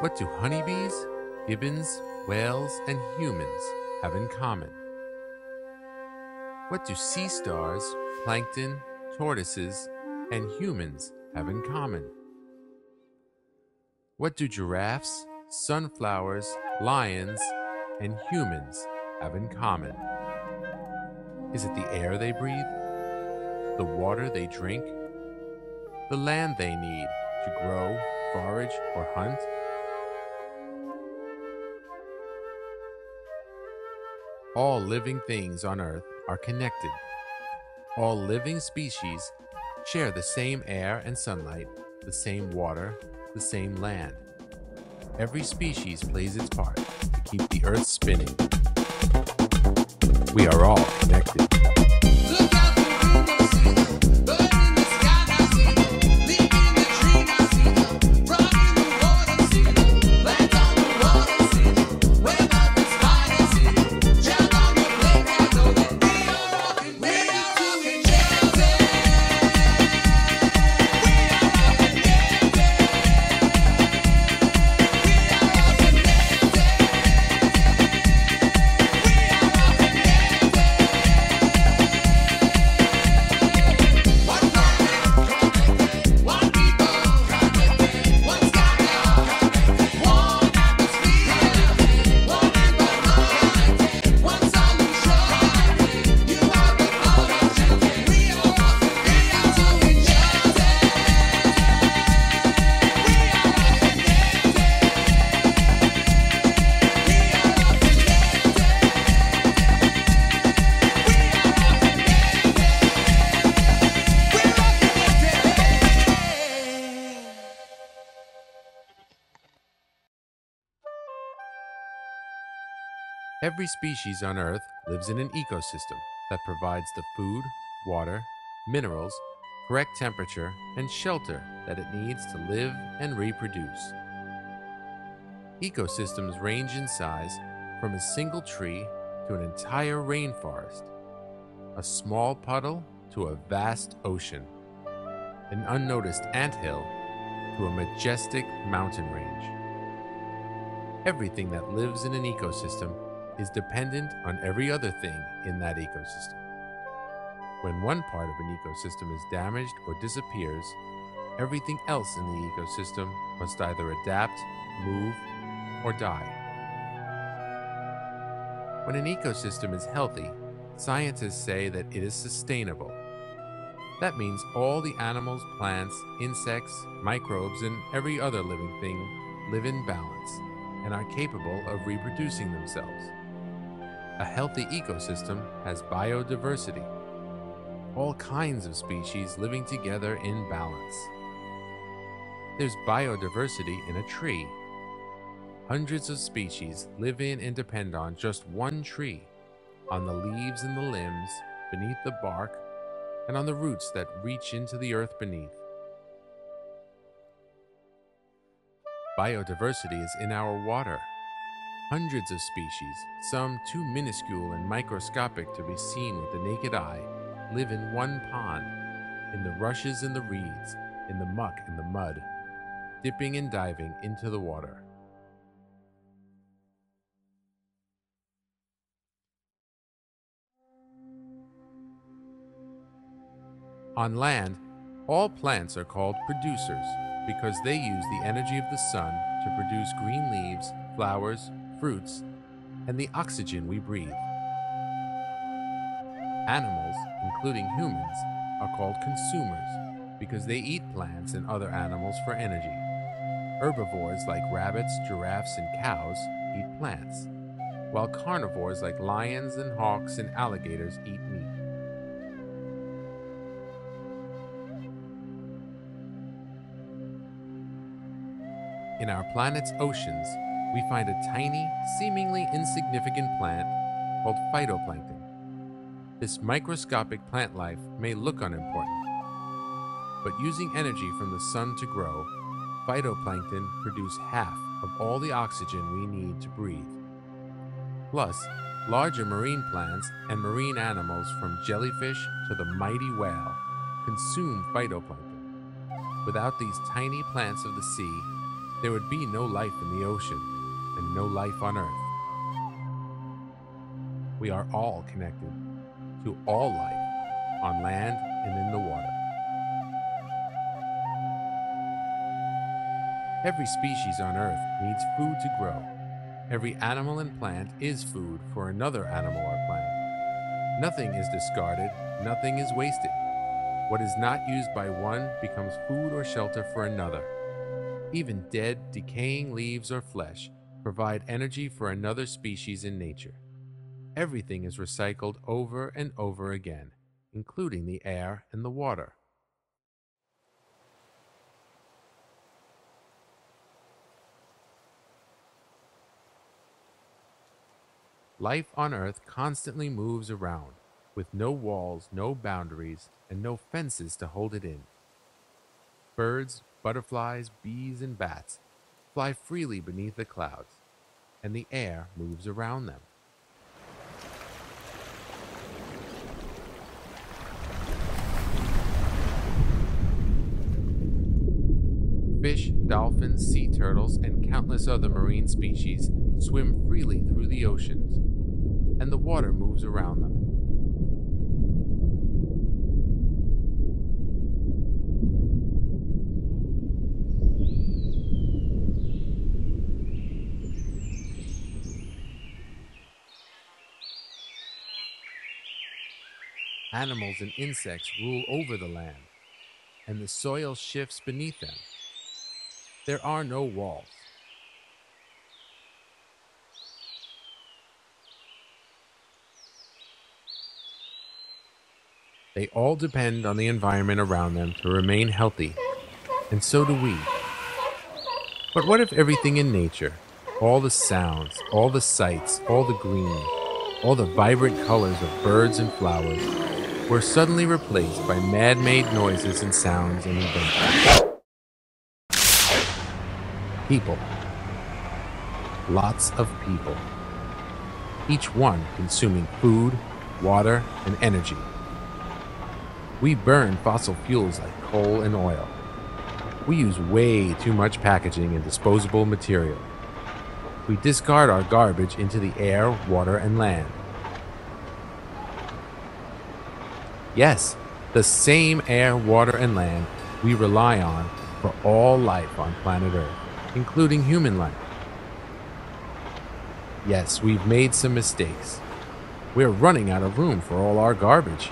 What do honeybees, gibbons, whales, and humans have in common? What do sea stars, plankton, tortoises, and humans have in common? What do giraffes, sunflowers, lions, and humans have in common? Is it the air they breathe? The water they drink? The land they need to grow, forage, or hunt? All living things on Earth are connected. All living species share the same air and sunlight, the same water, the same land. Every species plays its part to keep the Earth spinning. We are all connected. Every species on Earth lives in an ecosystem that provides the food, water, minerals, correct temperature, and shelter that it needs to live and reproduce. Ecosystems range in size from a single tree to an entire rainforest, a small puddle to a vast ocean, an unnoticed anthill to a majestic mountain range. Everything that lives in an ecosystem is dependent on every other thing in that ecosystem. When one part of an ecosystem is damaged or disappears, everything else in the ecosystem must either adapt, move, or die. When an ecosystem is healthy, scientists say that it is sustainable. That means all the animals, plants, insects, microbes, and every other living thing live in balance and are capable of reproducing themselves. A healthy ecosystem has biodiversity, all kinds of species living together in balance. There's biodiversity in a tree. Hundreds of species live in and depend on just one tree, on the leaves and the limbs, beneath the bark, and on the roots that reach into the earth beneath. Biodiversity is in our water. Hundreds of species, some too minuscule and microscopic to be seen with the naked eye, live in one pond, in the rushes and the reeds, in the muck and the mud, dipping and diving into the water. On land, all plants are called producers because they use the energy of the sun to produce green leaves, flowers, fruits, and the oxygen we breathe. Animals, including humans, are called consumers because they eat plants and other animals for energy. Herbivores like rabbits, giraffes, and cows eat plants, while carnivores like lions and hawks and alligators eat meat. In our planet's oceans, we find a tiny, seemingly insignificant plant called phytoplankton. This microscopic plant life may look unimportant, but using energy from the sun to grow, phytoplankton produce half of all the oxygen we need to breathe. Plus, larger marine plants and marine animals from jellyfish to the mighty whale consume phytoplankton. Without these tiny plants of the sea, there would be no life in the ocean and no life on Earth. We are all connected to all life on land and in the water. Every species on Earth needs food to grow. Every animal and plant is food for another animal or plant. Nothing is discarded, nothing is wasted. What is not used by one becomes food or shelter for another. Even dead, decaying leaves or flesh provide energy for another species in nature. Everything is recycled over and over again, including the air and the water. Life on Earth constantly moves around, with no walls, no boundaries, and no fences to hold it in. Birds, butterflies, bees, and bats fly freely beneath the clouds, and the air moves around them. Fish, dolphins, sea turtles, and countless other marine species swim freely through the oceans, and the water moves around them. Animals and insects rule over the land, and the soil shifts beneath them. There are no walls. They all depend on the environment around them to remain healthy, and so do we. But what if everything in nature, all the sounds, all the sights, all the green, all the vibrant colors of birds and flowers, were suddenly replaced by man-made noises and sounds and events? People. Lots of people. Each one consuming food, water, and energy. We burn fossil fuels like coal and oil. We use way too much packaging and disposable material. We discard our garbage into the air, water, and land. Yes, the same air, water, and land we rely on for all life on planet Earth, including human life. Yes, we've made some mistakes. We're running out of room for all our garbage.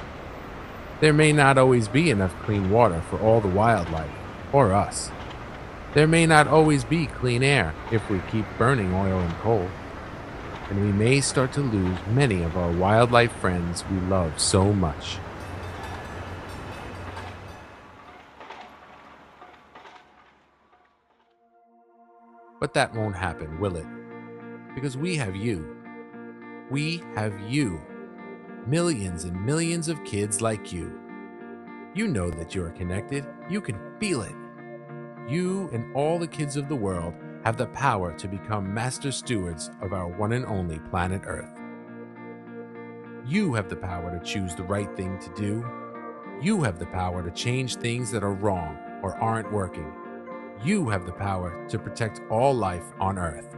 There may not always be enough clean water for all the wildlife, or us. There may not always be clean air if we keep burning oil and coal. And we may start to lose many of our wildlife friends we love so much. But that won't happen, will it? Because we have you. We have you. Millions and millions of kids like you. You know that you are connected. You can feel it. You and all the kids of the world have the power to become master stewards of our one and only planet Earth. You have the power to choose the right thing to do. You have the power to change things that are wrong or aren't working. You have the power to protect all life on Earth.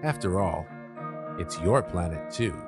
After all, it's your planet too.